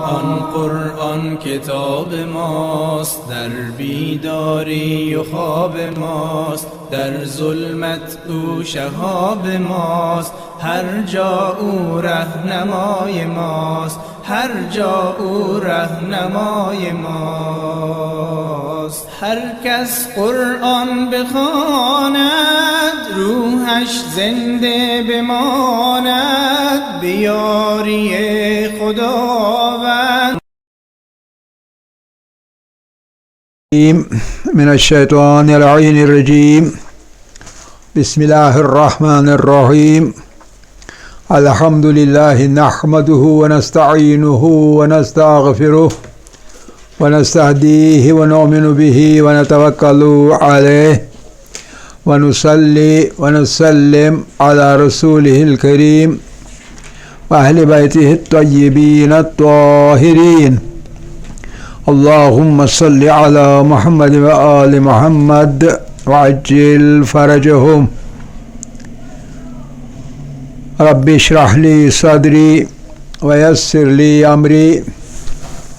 آن قرآن کتاب ماست، در بیداری و خواب ماست، در ظلمت او شهاب ماست، هر جا او رهنمای ماست، هر جا او رهنمای ماست. هر کس قرآن بخواند روحش زنده بماند، بیاری خداوند. من الشیطان اللعین الرجیم. بسم الله الرحمن الرحیم. الحمد لله نحمده ونستعینه ونستغفره ونستهديه ونؤمن به ونتوكل عليه ونصلي ونسلم على رسوله الكريم وأهل بيته الطيبين الطاهرين. اللهم صل على محمد وآل محمد وعجل فرجهم. رب اشرح لي صدري ويسر لي أمري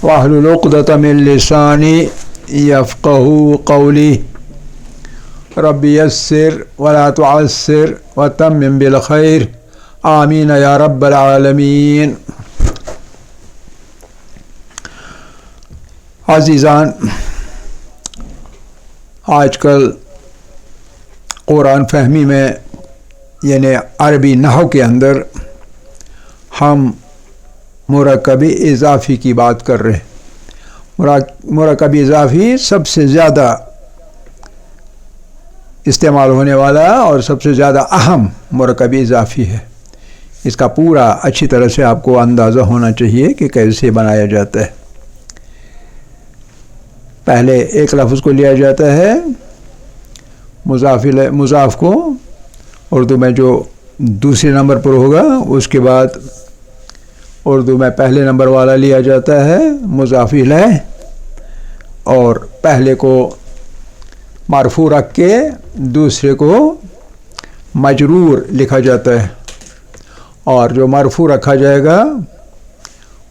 واحلل عقدة من لساني يفقهوا قولي. رب يسر ولا تعسر وتمم بالخير. آمین یا رب العالمین. عزیزان، آج کل قرآن فہمی میں یعنی عربی نحو کے اندر ہم مرکب اضافی کی بات کر رہے ہیں. مرکب اضافی سب سے زیادہ استعمال ہونے والا اور سب سے زیادہ اہم مرکب اضافی ہے. اس کا پورا اچھی طرح سے آپ کو اندازہ ہونا چاہیے کہ کیسے بنایا جاتا ہے. پہلے ایک لفظ کو لیا جاتا ہے مضاف کو اردو میں جو دوسرے نمبر پر ہوگا، اس کے بعد اردو میں پہلے نمبر والا لیا جاتا ہے مضاف الیہ، اور پہلے کو مرفوع رکھ کے دوسرے کو مجرور لکھا جاتا ہے. اور جو مرفوع رکھا جائے گا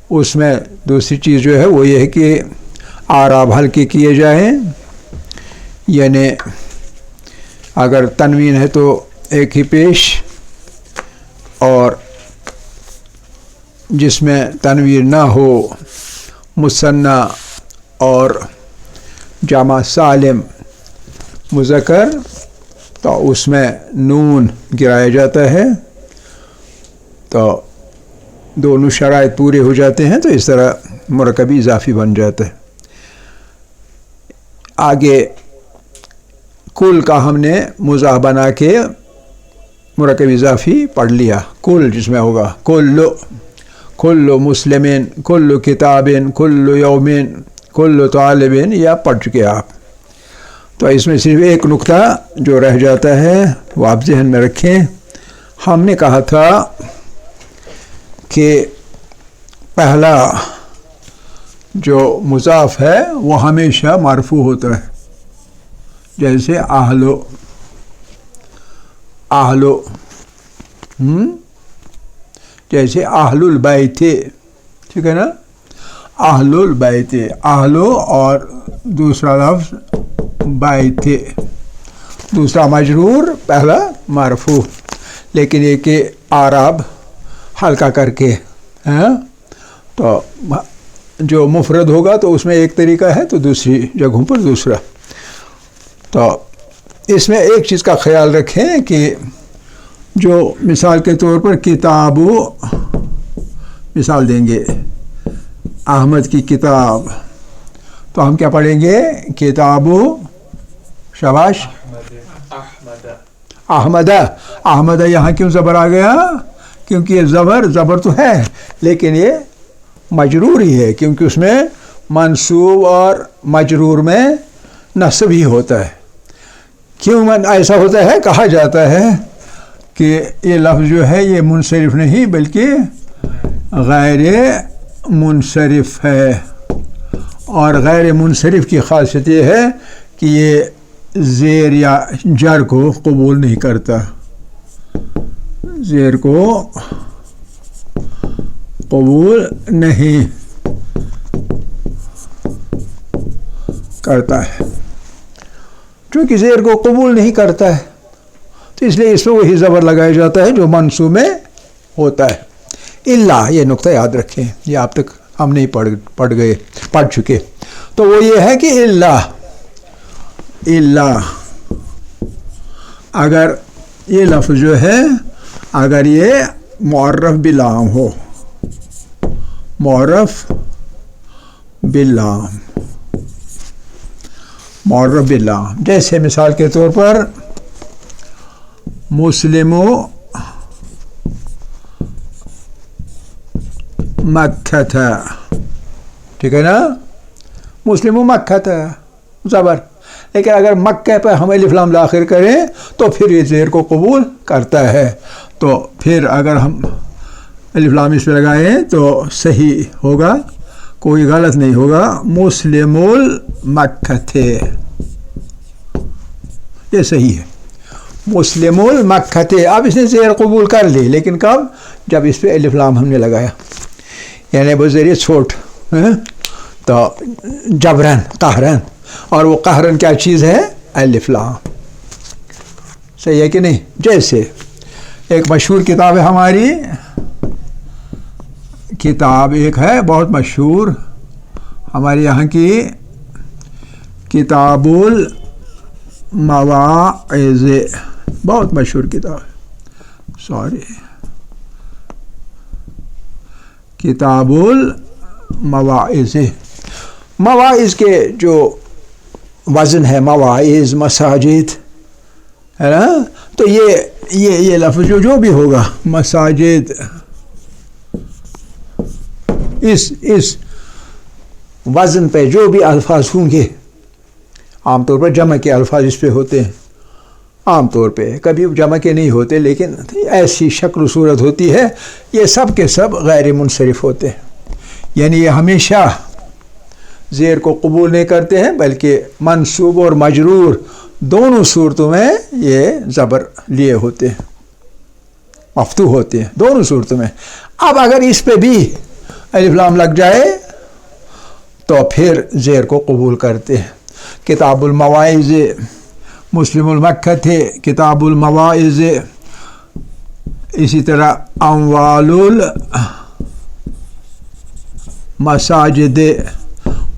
اس میں دوسری چیز جو ہے وہ یہ ہے کہ اعراب ہلکے کیے جائیں. یعنی اگر تنوین ہے تو ایک ہی پیش، اور جس میں تنوین نہ ہو مثنی اور جمع سالم مذکر تو اس میں نون گرایا جاتا ہے. تو دونوں شرائط پورے ہو جاتے ہیں تو اس طرح مرکب اضافی بن جاتا ہے. آگے کل کا ہم نے مضاف بنا کے مرکب اضافی پڑھ لیا. کل جس میں ہوگا کل مسلمین، کل کتابین، کل یومین، کل طالبین، یہ آپ پڑھ چکے آپ. تو اس میں صرف ایک نقطہ جو رہ جاتا ہے وہ آپ ذہن میں رکھیں. ہم نے کہا تھا کہ پہلا جو مضاف ہے وہ ہمیشہ مرفوع ہوتا ہے، جیسے اہلو جیسے اہل البیت، ٹھیک ہے نا. اہل البیت، اہلو اور دوسرا لفظ بیت، دوسرا مجرور پہلا مرفوع. لیکن یہ کہ اعراب ہلکا کر کے تو جو مفرد ہوگا تو اس میں ایک طریقہ ہے تو دوسری جگہوں پر دوسرا. تو اس میں ایک چیز کا خیال رکھیں کہ جو مثال کے طور پر کتابو مثال دیں گے احمد کی کتاب، تو ہم کیا پڑھیں گے؟ کتابو شاباش احمد. یہاں کیوں زبر آ گیا؟ کیونکہ یہ زبر تو ہے لیکن یہ مجرور ہی ہے، کیونکہ اس میں منصوب اور مجرور میں نصب ہی ہوتا ہے. کیوں ایسا ہوتا ہے؟ کہا جاتا ہے کہ یہ لفظ جو ہے یہ منصرف نہیں بلکہ غیر منصرف ہے، اور غیر منصرف کی خاصیت یہ ہے کہ یہ زیر یا جر کو قبول نہیں کرتا. زیر کو قبول نہیں کرتا ہے. چونکہ زیر کو قبول نہیں کرتا ہے تو اس لیے اس پہ وہی زبر لگایا جاتا ہے جو منصوب میں ہوتا ہے. الا، یہ نقطہ یاد رکھیں، یہ آپ تک ہم نہیں پڑھ چکے. تو وہ یہ ہے کہ الا اگر یہ لفظ جو ہے اگر یہ معرف باللام ہو، معرف باللام، معرف باللام، جیسے مثال کے طور پر مسلم مکہ تھا، ٹھیک ہے نا، مسلم مکہ تھا زبر. لیکن اگر مکہ پہ ہم الف لام لاخر کریں تو پھر یہ زیر کو قبول کرتا ہے. تو پھر اگر ہم الف لام اس پہ لگائیں تو صحیح ہوگا، کوئی غلط نہیں ہوگا. مسلم المکہ تھے، یہ صحیح ہے، مسلم المکہ تھے. اب اس نے زیر قبول کر لی، لیکن کب؟ جب اس پہ الف لام ہم نے لگایا، یعنی بذریعہ چھوٹ، تو جبرن، قہرن. اور وہ قہرن کیا چیز ہے؟ الف لام. صحیح ہے کہ نہیں؟ جیسے ایک مشہور کتاب ہے ہماری، کتاب ایک ہے بہت مشہور ہمارے یہاں کی، کتاب المواعظ، بہت مشہور کتاب ہے، کتاب المواعظ. مواعظ کے جو وزن ہے، مواعظ، مساجد، ہے نا، تو یہ لفظ جو بھی ہوگا، مساجد، اس وزن پہ جو بھی الفاظ ہوں گے، عام طور پر جمع کے الفاظ اس پہ ہوتے ہیں، عام طور پہ کبھی جمع کے نہیں ہوتے، لیکن ایسی شکل و صورت ہوتی ہے، یہ سب کے سب غیر منصرف ہوتے ہیں. یعنی یہ ہمیشہ زیر کو قبول نہیں کرتے ہیں، بلکہ منصوب اور مجرور دونوں صورتوں میں یہ زبر لیے ہوتے ہیں، مفتوح ہوتے ہیں دونوں صورتوں میں. اب اگر اس پہ بھی الف لام لگ جائے تو پھر زیر کو قبول کرتے ہیں. کتاب المواعظ، مسلم المکہ تھے، کتاب المواعظ. اسی طرح اموال المساجد،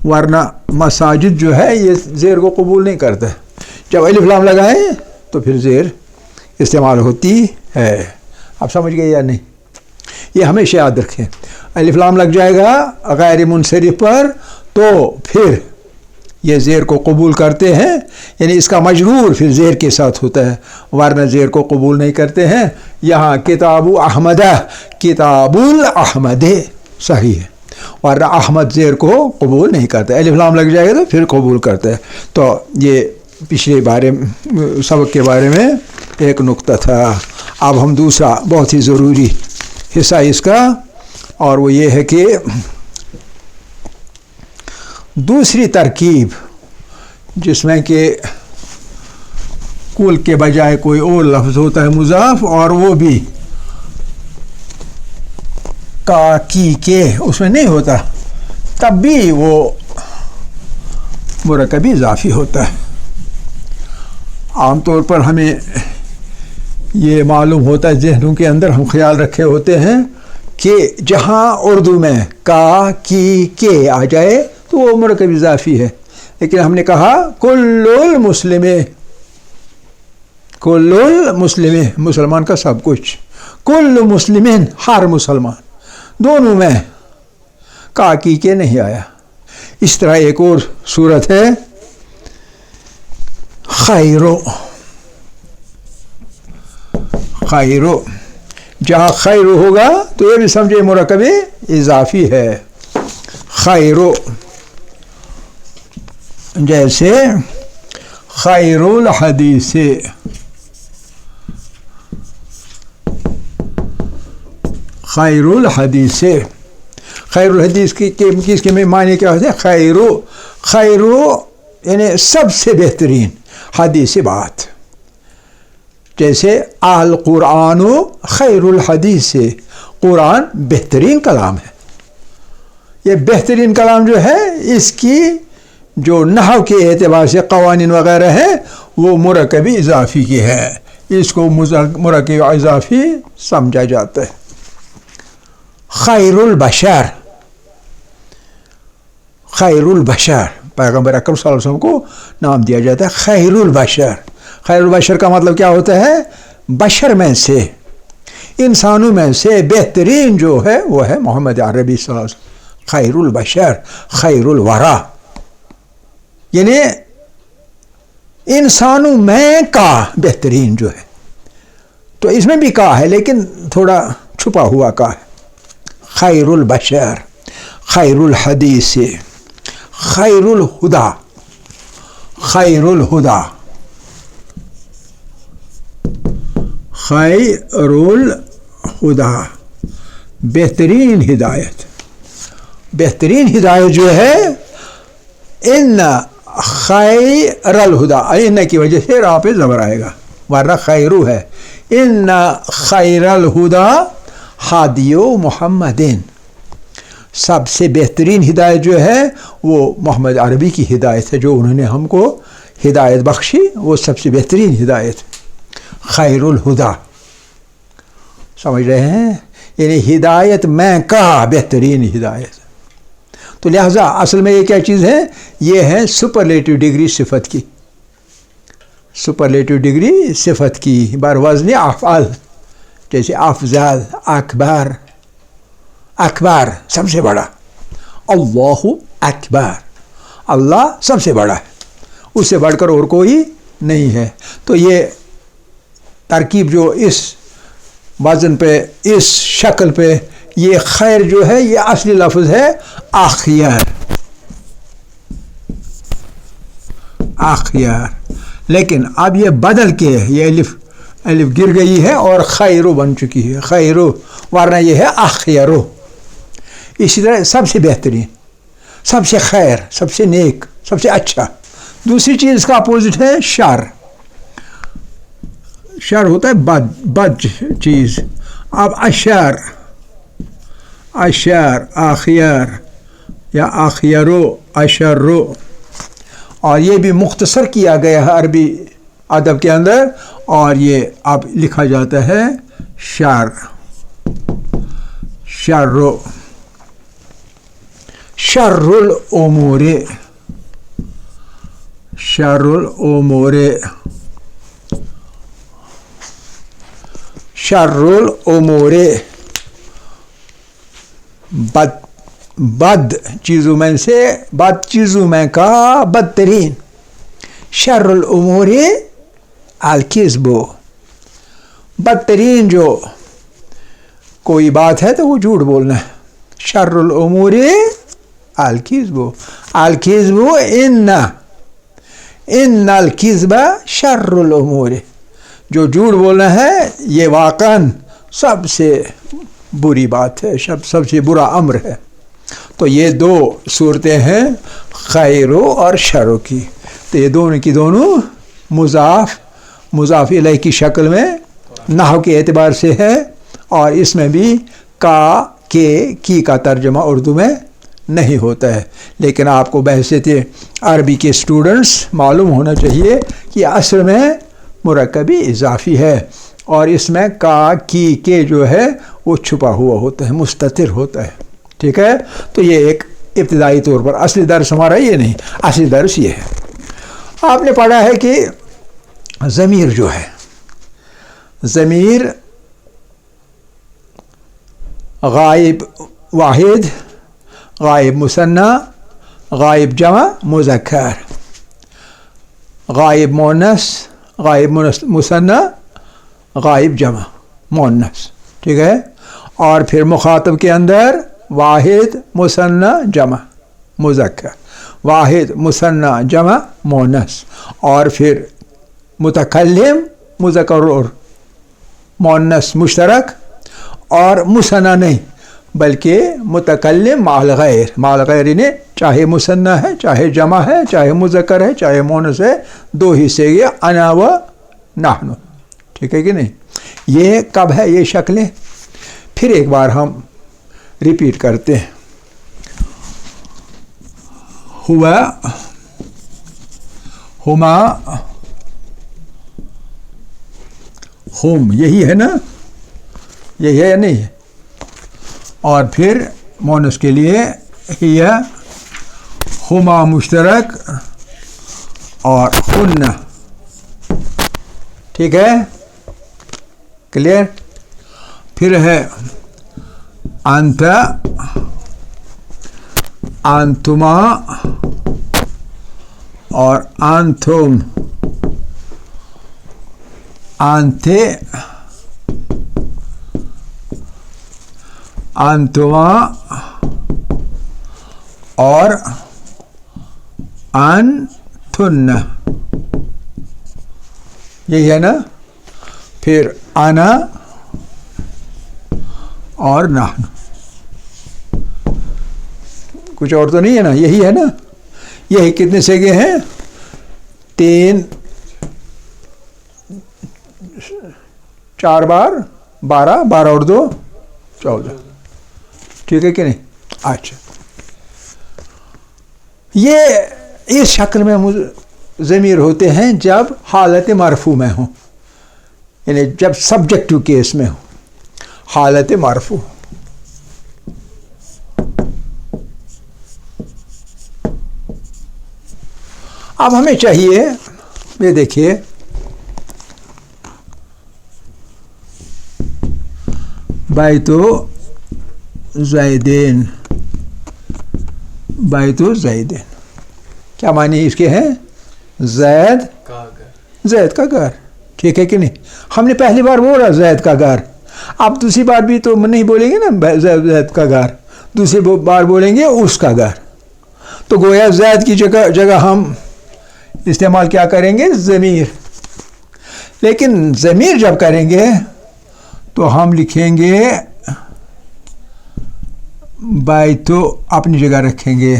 ورنہ مساجد جو ہے یہ زیر کو قبول نہیں کرتا. جب الف لام لگائیں تو پھر زیر استعمال ہوتی ہے. آپ سمجھ گئے یا نہیں؟ یہ ہمیشہ یاد رکھیں، الف لام لگ جائے گا غیر منصرف پر تو پھر یہ زیر کو قبول کرتے ہیں، یعنی اس کا مجرور پھر زیر کے ساتھ ہوتا ہے، ورنہ زیر کو قبول نہیں کرتے ہیں. یہاں کتاب احمدہ، کتاب الاحمد صحیح ہے، ورنہ احمد زیر کو قبول نہیں کرتا. الف لام لگ جائے گا تو پھر قبول کرتا ہے. تو یہ پچھلے سبق کے بارے میں ایک نقطہ تھا. اب ہم دوسرا بہت ہی ضروری حصہ اس کا، اور وہ یہ ہے کہ دوسری ترکیب جس میں کہ کل کے بجائے کوئی اور لفظ ہوتا ہے مضاف، اور وہ بھی کا کی کے اس میں نہیں ہوتا، تب بھی وہ مرکب اضافی ہوتا ہے. عام طور پر ہمیں یہ معلوم ہوتا ہے، ذہنوں کے اندر ہم خیال رکھے ہوتے ہیں کہ جہاں اردو میں کا کی کے آ جائے تو وہ مرکب اضافی ہے. لیکن ہم نے کہا کل المسلم، کل المسلم، مسلمان کا سب کچھ، کل مسلمین، ہر مسلمان، دونوں میں کا کی کے نہیں آیا. اس طرح ایک اور صورت ہے خیرو، خیرو، جہاں خیر ہوگا تو یہ بھی سمجھے مرکب اضافی ہے. خیرو، جیسے خیر الحدیث، خیر الحدیث، خیر الحدیث کی معنی کیا ہوتے ہیں؟ خیرو، خیرو یعنی سب سے بہترین حدیث بات. جیسے القرآن خیر الحدیث، قرآن بہترین کلام ہے. یہ بہترین کلام جو ہے اس کی جو نحو کے اعتبار سے قوانین وغیرہ ہیں وہ مرکب اضافی کی ہے، اس کو مرکب اضافی سمجھا جاتا ہے۔ خیر البشر، خیر البشر، پیغمبر اکرم صلی اللہ علیہ وسلم کو نام دیا جاتا ہے خیر البشر۔ خیر البشر کا مطلب کیا ہوتا ہے؟ بشر میں سے، انسانوں میں سے بہترین جو ہے وہ ہے محمد عربی صلی اللہ علیہ وسلم، خیر البشر، خیر الورا، یعنی انسانوں میں کا بہترین جو ہے۔ تو اس میں بھی کا ہے لیکن تھوڑا چھپا ہوا کا ہے۔ خیر البشر، خیر الحدیث، خیر الہدا، خیر الہدا، خیر الہدا، بہترین ہدایت۔ بہترین ہدایت جو ہے ان خیر الہدا، ان کی وجہ سے راہ پہ زبر آئے گا ورنہ خیرو ہے۔ ان خیر الہدا ہادیو محمدین، سب سے بہترین ہدایت جو ہے وہ محمد عربی کی ہدایت ہے، جو انہوں نے ہم کو ہدایت بخشی، وہ سب سے بہترین ہدایت، خیر الہدا، سمجھ رہے ہیں؟ یعنی ہدایت میں کا بہترین ہدایت۔ تو لہذا اصل میں یہ کیا چیز ہے؟ یہ ہے سپرلیٹو ڈگری صفت کی، سپرلیٹو ڈگری صفت کی بر وزن افعال، جیسے افضل، اکبر، اکبر سب سے بڑا، اللہ اکبر، اللہ سب سے بڑا ہے، اس سے بڑھ کر اور کوئی نہیں ہے۔ تو یہ ترکیب جو اس وزن پہ، اس شکل پہ، یہ خیر جو ہے یہ اصلی لفظ ہے اخیر، اخیر، لیکن اب یہ بدل کے یہ الف گر گئی ہے اور خیرو بن چکی ہے، خیرو، ورنہ یہ ہے اخیرو۔ اسی طرح سب سے بہترین، سب سے خیر، سب سے نیک، سب سے اچھا۔ دوسری چیز اس کا اپوزٹ ہے شر، شر ہوتا ہے بد چیز۔ اب اشر، اشر، آخیر یا آخیرو، اشرو، اور یہ بھی مختصر کیا گیا ہے عربی ادب کے اندر، اور یہ اب لکھا جاتا ہے شر، شرو، شر الامور، شر الامور، شر الامور، بد چیزوں میں سے، بد چیزوں میں کا بدترین۔ شر الامور الکذب، بدترین جو کوئی بات ہے تو وہ جھوٹ بولنا ہے۔ شر الامور الکذب، الکذب ان الکذب شر الامور، جو جھوٹ بولنا ہے یہ واقعاً سب سے بری بات ہے، سب سے برا امر ہے۔ تو یہ دو صورتیں ہیں خیرو اور شرو کی، تو یہ دونوں کی دونوں مضاف الیہ کی شکل میں نحو کے اعتبار سے ہے، اور اس میں بھی کا، کے، کی کا ترجمہ اردو میں نہیں ہوتا ہے۔ لیکن آپ کو بحیثیت عربی کے اسٹوڈنٹس معلوم ہونا چاہیے کہ اصل میں مرکبی اضافی ہے، اور اس میں کا، کی، کے جو ہے وہ چھپا ہوا ہوتا ہے، مستتر ہوتا ہے، ٹھیک ہے؟ تو یہ ایک ابتدائی طور پر، اصلی درس ہمارا یہ نہیں، اصلی درس یہ ہے۔ آپ نے پڑھا ہے کہ ضمیر جو ہے، ضمیر غائب واحد، غائب مثنیٰ، غائب جمع مذکر، غائب مؤنث، غائب مثنیٰ، غائب جمع مؤنث، ٹھیک ہے؟ اور پھر مخاطب کے اندر واحد مثنیٰ جمع مذکر، واحد مثنیٰ جمع مؤنث، اور پھر متکلم مذکر اور مؤنث مشترک، اور مثنیٰ نہیں بلکہ متکلم مع الغیر، مع الغیر نے چاہے مثنیٰ ہے، چاہے جمع ہے، چاہے مذکر ہے، چاہے مؤنث ہے، دو حصے یہ انا و نحن، ٹھیک ہے کہ نہیں؟ یہ کب ہے یہ شکلیں؟ پھر ایک بار ہم ریپیٹ کرتے ہیں۔ ہوا ہما ہوم، یہی ہے نا، یہی ہے یا نہیں ہے؟ اور پھر مونس کے لیے ہی ہما مشترک اور ہن، ٹھیک ہے، کلیئر؟ پھر ہے انت، انتما اور انتم، انتے، انتما اور انتن، یہی ہے نا؟ پھر انا اور نحن، کچھ اور تو نہیں ہے نا؟ یہی ہے نا؟ یہی کتنے سیگے ہیں؟ 3 4 بار 12، 12 اور 2 14، ٹھیک ہے کہ نہیں؟ اچھا، یہ اس شکل میں ضمیر ہوتے ہیں جب حالت مرفوع میں ہوں، یعنی جب سبجیکٹو کیس میں ہوں، حالت مرفوع۔ اب ہمیں چاہیے، یہ دیکھیے، بیتو زیدین، بیتو زیدین، کیا معنی اس کے ہیں؟ زید کا گھر، ٹھیک ہے کہ نہیں؟ ہم نے پہلی بار بولا زید کا گھر، اب دوسری بار بھی تو نہیں بولیں گے نا زید کا گھر، دوسری بار بولیں گے اس کا گھر، تو گویا زید کی جگہ ہم استعمال کیا کریں گے؟ ضمیر۔ لیکن ضمیر جب کریں گے تو ہم لکھیں گے بیتو، اپنی جگہ رکھیں گے،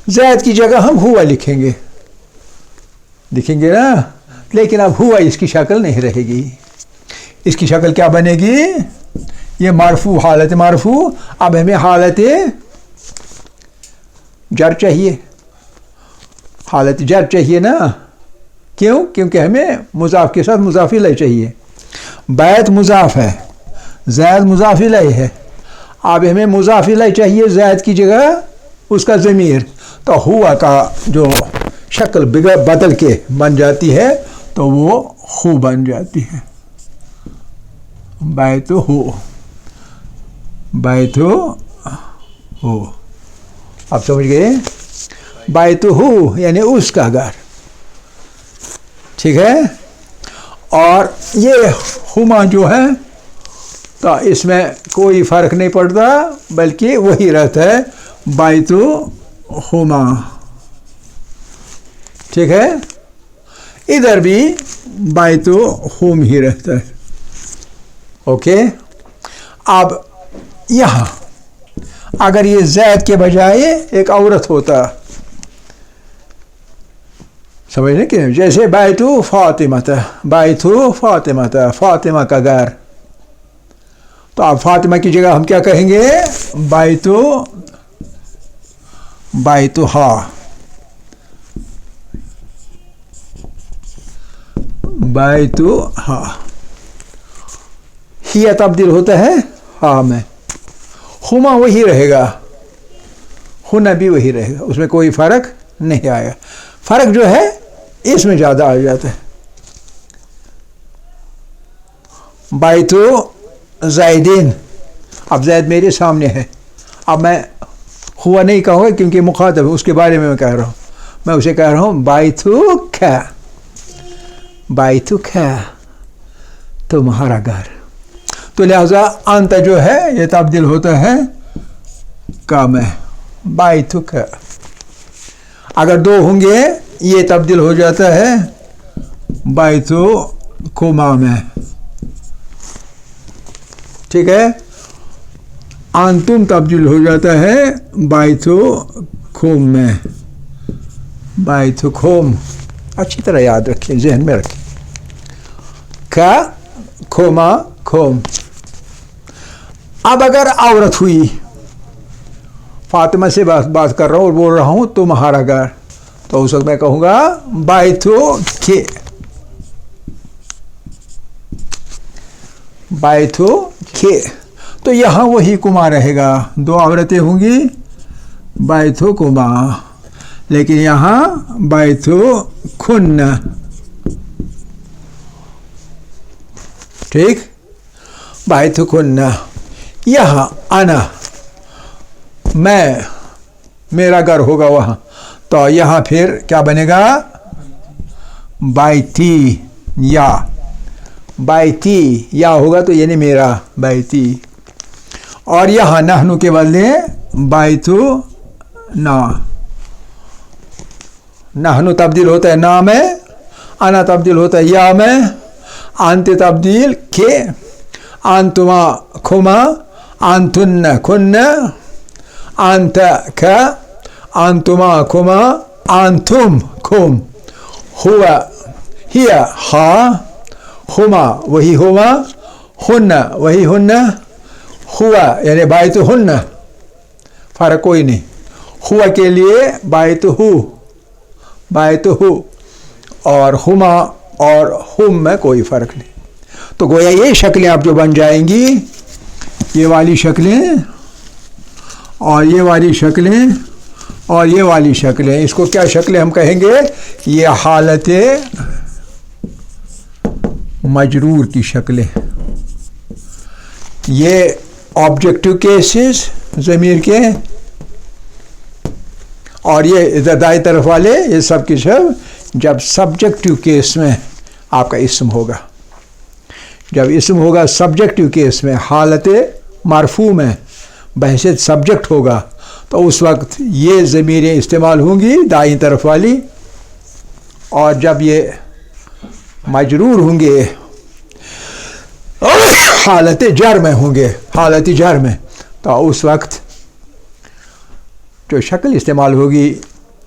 زید کی جگہ ہم ہوا لکھیں گے نا، لیکن اب ہوا اس کی شکل نہیں رہے گی، اس کی شکل کیا بنے گی؟ یہ مرفوع، حالت مرفوع۔ اب ہمیں حالت جر چاہیے، حالت جر چاہیے نا، کیوں؟ کیونکہ ہمیں مضاف کے ساتھ مضاف الیہ چاہیے، بیت مضاف ہے، زید مضاف الیہ ہے، اب ہمیں مضاف الیہ چاہیے زید کی جگہ اس کا ضمیر، تو ہوا کا جو شکل بدل کے بن جاتی ہے تو وہ ہو بن جاتی ہے، بیتو ہو، بیتو ہو، آپ سمجھ گئے؟ بیتو ہو یعنی اس کا گھر، ٹھیک ہے؟ اور یہ ہما جو ہے تو اس میں کوئی فرق نہیں پڑتا، بلکہ وہی رہتا ہے، بیتو ہما، ٹھیک ہے؟ ادھر بھی بیتو ہوم ہی رہتا ہے، اوکے؟ اب یہاں اگر یہ زید کے بجائے ایک عورت ہوتا، سمجھنے کہ جیسے بیتو فاطمہ تھا، بیتو فاطمہ تھا، فاطمہ کا گھر، تو اب فاطمہ کی جگہ ہم کیا کہیں گے؟ بیتو ہا، بیتو ہا، ہی تبدیل ہوتا ہے ہا میں، ہما وہی رہے گا، ہونا بھی وہی رہے گا، اس میں کوئی فرق نہیں آیا، فرق جو ہے اس میں زیادہ آ جاتا ہے۔ بیتو زیدین، اب زید میرے سامنے ہے، اب میں ہوا نہیں کہوں گا کیونکہ مخاطب اس کے بارے میں کہہ رہا ہوں، میں اسے کہہ رہا ہوں بیتو کھا، بیتو کھا، تمہارا گھر، تو لہذا انت جو ہے یہ تبدیل ہوتا ہے کا میں، بیتو کھا، اگر 2 ہوں گے یہ تبدیل ہو جاتا ہے بیتو کما میں، ٹھیک ہے؟ انتم تبدیل ہو جاتا ہے بیتو کھوم میں، بیتو کھوم، اچھی طرح یاد رکھیں، ذہن میں رکھیں، کا کھوما کھوم۔ اب اگر عورت ہوئی، فاطمہ سے بات کر رہا ہوں اور بول رہا ہوں تمہارا گھر، تو اس وقت میں کہوں گا بائتو کے، بائتو کے. تو یہاں وہی کما رہے گا، دو عورتیں ہوں گی بائتو کما، لیکن یہاں بائتو کھن. ٹھیک، بائتو کھن. یہاں انا میں، میرا گھر ہوگا وہاں، تو یہاں پھر کیا بنے گا؟ بائتی یا، بائتی یا ہوگا تو یعنی میرا، بائتی. اور یہاں نحنو کے بدلے بائتو نا، نحنو تبدیل ہوتا ہے نا میں، انا تبدیل ہوتا ہے یا میں، انت تبدیل کے، انتما کھما، انتن کھن، انت کا، انتما کھما، انتم کھم، ہوا ہی ہا، ہما وہی ہوا، ہن وہی ہن، ہوا یعنی بائت ہن، فرق کوئی نہیں. ہوا کے لیے بائت ہو، بائت ہو، اور ہما اور ہم میں کوئی فرق نہیں. تو گویا یہ شکلیں آپ جو بن جائیں گی، یہ والی شکلیں اور یہ والی شکلیں اور یہ والی شکلیں، اس کو کیا شکلیں ہم کہیں گے؟ یہ حالت مجرور کی شکلیں. یہ آبجیکٹو کیسز ضمیر کے، اور یہ ادھر دائیں طرف والے یہ سب کی سب جب سبجیکٹو کیس میں آپ کا اسم ہوگا. جب اسم ہوگا سبجیکٹو کیس میں، حالت مرفوع میں بحیثیت سبجیکٹ ہوگا، تو اس وقت یہ ضمیریں استعمال ہوں گی دائیں طرف والی. اور جب یہ مجرور ہوں گے حالت جر میں ہوں گے، حالت جر میں، تو اس وقت جو شکل استعمال ہوگی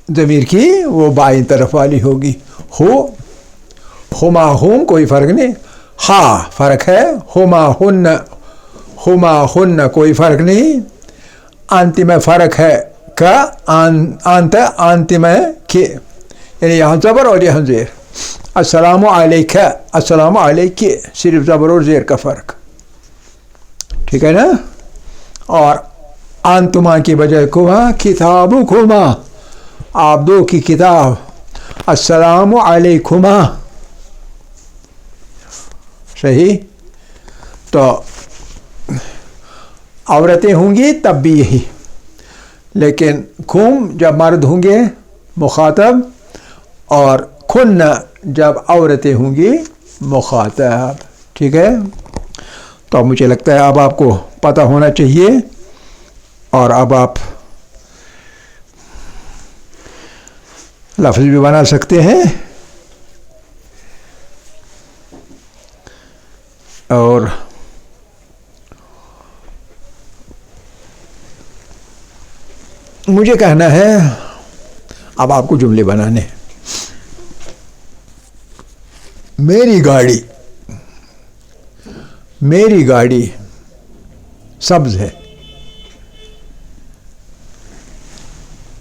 ضمیر کی وہ بائیں طرف والی ہوگی. ہو، ہما ہم کوئی فرق نہیں، ہا فرق ہے، ہما ہن، ہما ہن کوئی فرق نہیں، انت میں فرق ہے کا، انت انت میں کے، یعنی یہاں زبر اور یہاں زیر. السلام علیکہ، السلام علیکہ، صرف زبر اور زیر کا فرق. ٹھیک ہے نا؟ اور انتما کی بجائے کما، کتابکما، آپ دو کی کتاب. السلام علیکما، صحیح. تو عورتیں ہوں گی تب بھی یہی، لیکن کھم جب مرد ہوں گے مخاطب، اور کھن جب عورتیں ہوں گی مخاطب. ٹھیک ہے؟ تو مجھے لگتا ہے اب آپ کو پتہ ہونا چاہیے، اور اب آپ لفظ بھی بنا سکتے ہیں. اور مجھے کہنا ہے اب آپ کو جملے بنانے. میری گاڑی، میری گاڑی سبز ہے،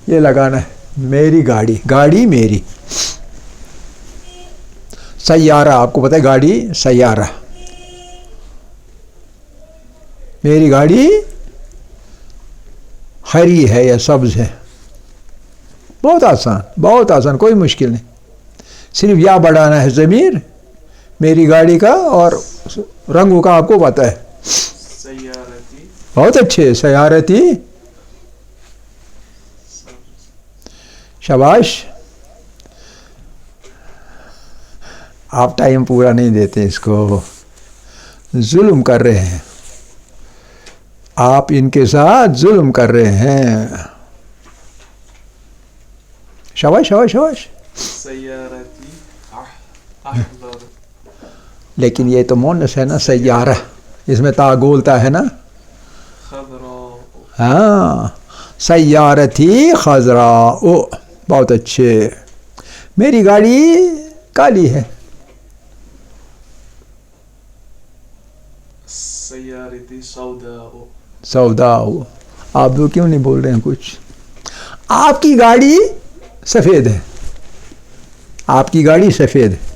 یہ لگانا ہے. میری گاڑی، گاڑی میری. سیارہ، آپ کو پتہ ہے گاڑی سیارہ. میری گاڑی ہری ہے یا سبز ہے. بہت آسان، بہت آسان، کوئی مشکل نہیں. صرف یا بڑھانا ہے ضمیر میری گاڑی کا، اور رنگوں کا آپ کو پتہ ہے. سیارتی، بہت اچھے. سیارتی، شاباش. آپ ٹائم پورا نہیں دیتے اس کو، ظلم کر رہے ہیں آپ، ان کے ساتھ ظلم کر رہے ہیں. شاباش شاباش شاباش. سیارتی احضر، لیکن یہ تو مونس ہے نا، سیارہ، اس میں تا گولتا ہے نا. خضراء، ہاں، سیارتی خضراء. بہت اچھے. میری گاڑی کالی ہے. سیارتی سوداء، سوداء. آپ دو کیوں نہیں بول رہے ہیں کچھ؟ آپ کی گاڑی سفید ہے. آپ کی گاڑی سفید ہے.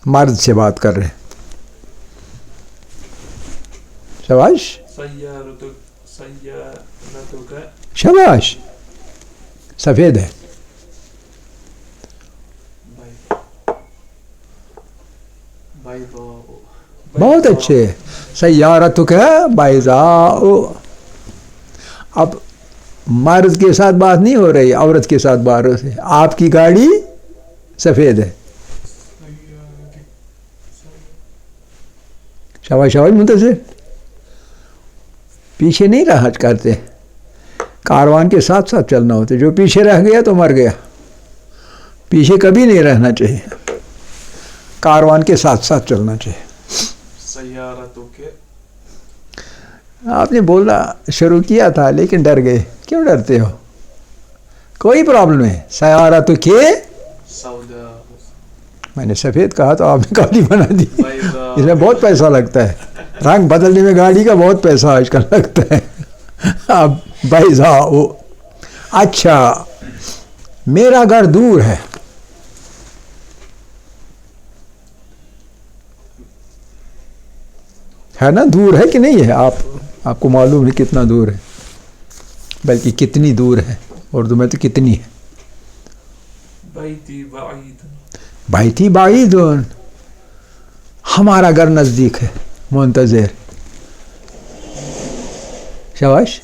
مرد سے بات کر رہے ہیں. شاباش سیارتک شاباش. سفید ہے. بیضاء بہت اچھے. سیارتک بیضاء. اب مرد کے ساتھ بات نہیں ہو رہی، عورت کے ساتھ بات ہو رہی ہے. آپ کی گاڑی سفید ہے. شاباش شاباش منتظر. پیچھے نہیں رہا کرتے، کاروان کے ساتھ ساتھ چلنا ہوتا ہے. جو پیچھے رہ گیا تو مر گیا. پیچھے کبھی نہیں رہنا چاہیے، کاروان کے ساتھ ساتھ چلنا چاہیے. سیارتک آپ نے بولنا شروع کیا تھا لیکن ڈر گئے. کیوں ڈرتے ہو؟ کوئی پرابلم ہے. سیارتک سوداء میں نے سفید کہا تو آپ نے کالی بنا دی. بیضاء اس میں بہت پیسہ لگتا ہے. رنگ بدلنے میں گاڑی کا بہت پیسہ آج کل لگتا ہے. اب بیضاء. اچھا، میرا گھر دور ہے. ہے نا؟ دور ہے کہ نہیں ہے؟ آپ کو معلوم ہے کتنا دور ہے، بلکہ کتنی دور ہے. اردو میں تو کتنی ہے. بیتی بعید بیتی بعید. ہمارا گھر نزدیک ہے. منتظر. شاباش.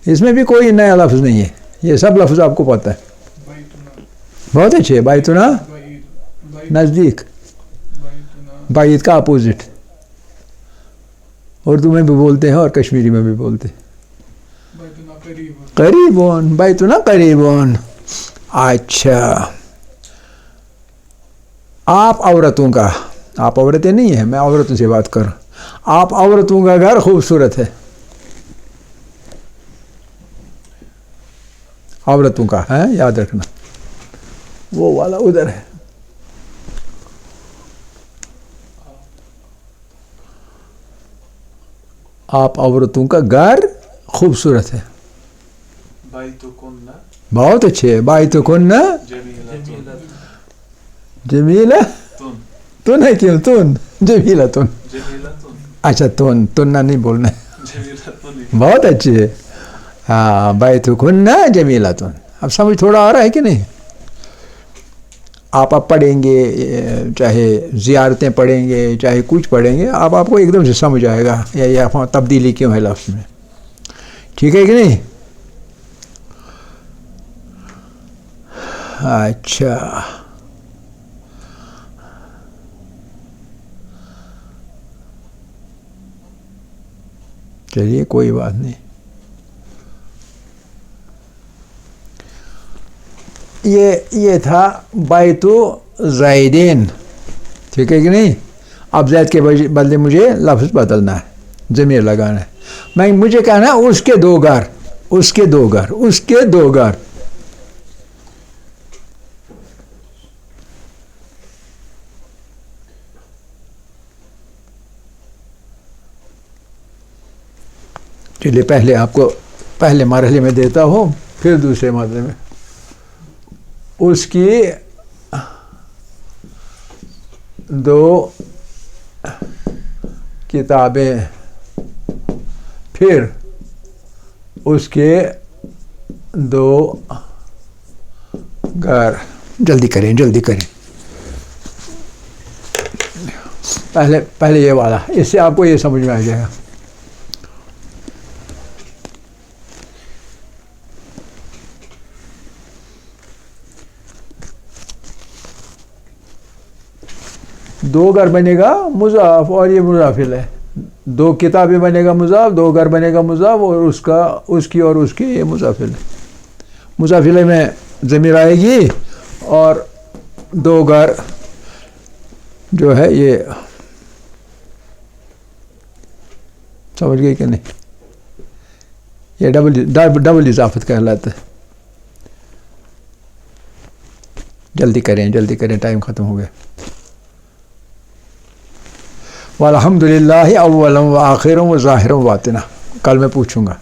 اس میں بھی کوئی نیا لفظ نہیں ہے، یہ سب لفظ آپ کو پتہ ہے. بہت اچھے. بیتنا نزدیک. بعید کا اپوزٹ اردو میں بھی بولتے ہیں اور کشمیری میں بھی بولتے ہیں. قریبون. بیتنا قریبون. اچھا، آپ عورتوں کا، آپ عورتیں نہیں ہیں، میں عورتوں سے بات کر رہا ہوں. آپ عورتوں کا گھر خوبصورت ہے. عورتوں کا ہے، یاد رکھنا. وہ والا ادھر ہے. آپ عورتوں کا گھر خوبصورت ہے. بیتکن بہت اچھے. بیتکن جمیلۃ جمیلہ. تن ہے کیوں؟ تن جمیلہ تن. جمیلۃ اچھا تن تننا نہیں بولنا ہے. جمیلۃ بہت اچھے. ہاں، بیتکن جمیلہ تن. اب سمجھ تھوڑا آ رہا ہے کہ نہیں؟ آپ اب پڑھیں گے، چاہے زیارتیں پڑھیں گے، چاہے کچھ پڑھیں گے، آپ کو ایک دم سے سمجھ آئے گا یہ تبدیلی کیوں ہے لفظ میں. ٹھیک ہے کہ نہیں؟ اچھا، چلیے کوئی بات نہیں. یہ تھا بیت زیدین. ٹھیک ہے کہ نہیں؟ اب زید کے بدلے مجھے لفظ بدلنا ہے، ضمیر لگانا ہے. مجھے کہنا ہے اس کے دو گھر. اس کے دو گھر. اس کے دو گھر. چلیے پہلے آپ کو پہلے مرحلے میں دیتا ہوں، پھر دوسرے مرحلے میں. اس کی دو کتابیں، پھر اس کے دو گھر. جلدی کریں جلدی کریں. پہلے یہ والا، اس سے آپ کو یہ سمجھ میں آ جائے گا. دو گھر بنے گا مضاف اور یہ مضافل ہے. دو کتابیں بنے گا مضاف، دو گھر بنے گا مضاف، اور اس کی اور اس کی یہ مضافل ہے. مضافلے میں ضمیر آئے گی اور دو گھر جو ہے یہ سمجھ گئے کہ نہیں؟ یہ ڈبل اضافت کہلاتا ہے. جلدی کریں ٹائم ختم ہو گیا. والحمد للہ اولا و آخرا و ظاہرا و باطنا. کل میں پوچھوں گا.